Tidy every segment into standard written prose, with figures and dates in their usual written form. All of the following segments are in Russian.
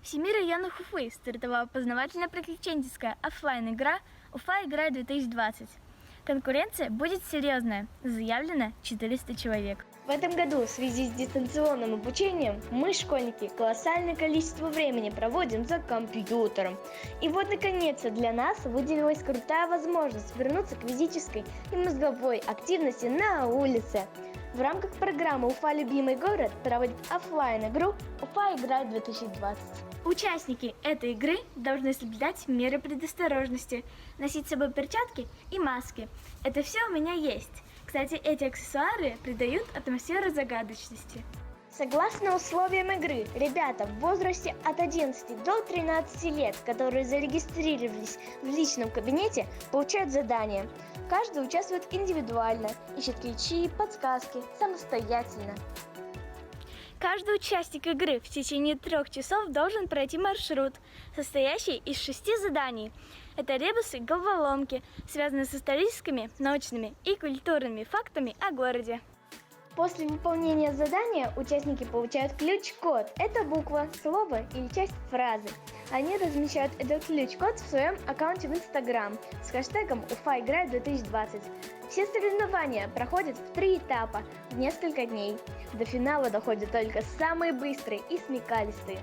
В 7 районах Уфы стартовала познавательно-приключенческая оффлайн-игра «Уфа играет-2020». Конкуренция будет серьезная, заявлено 400 человек. В этом году в связи с дистанционным обучением мы, школьники, колоссальное количество времени проводим за компьютером. И вот, наконец-то, для нас выделилась крутая возможность вернуться к физической и мозговой активности на улице. В рамках программы «Уфа. Любимый город» проводит оффлайн-игру «Уфа играет-2020». Участники этой игры должны соблюдать меры предосторожности, носить с собой перчатки и маски. Это все у меня есть. Кстати, эти аксессуары придают атмосферу загадочности. Согласно условиям игры, ребята в возрасте от 11 до 13 лет, которые зарегистрировались в личном кабинете, получают задания. Каждый участвует индивидуально, ищет ключи и подсказки самостоятельно. Каждый участник игры в течение 3 часов должен пройти маршрут, состоящий из 6 заданий. Это ребусы, головоломки, связанные с историческими, научными и культурными фактами о городе. После выполнения задания участники получают ключ-код. Это буква, слово или часть фразы. Они размещают этот ключ-код в своем аккаунте в Instagram с хэштегом «Уфа играет-2020». Все соревнования проходят в 3 этапа, в несколько дней. До финала доходят только самые быстрые и смекалистые.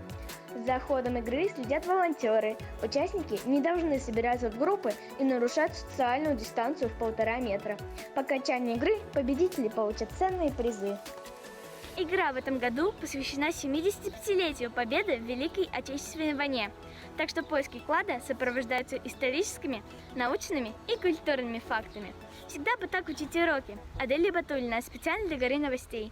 За ходом игры следят волонтеры. Участники не должны собираться в группы и нарушать социальную дистанцию в 1,5 метра. По окончании игры победители получат ценные призы. Игра в этом году посвящена 75-летию победы в Великой Отечественной войне. Так что поиски клада сопровождаются историческими, научными и культурными фактами. Всегда бы так учить уроки. Адель Батульна, специально для Горы новостей.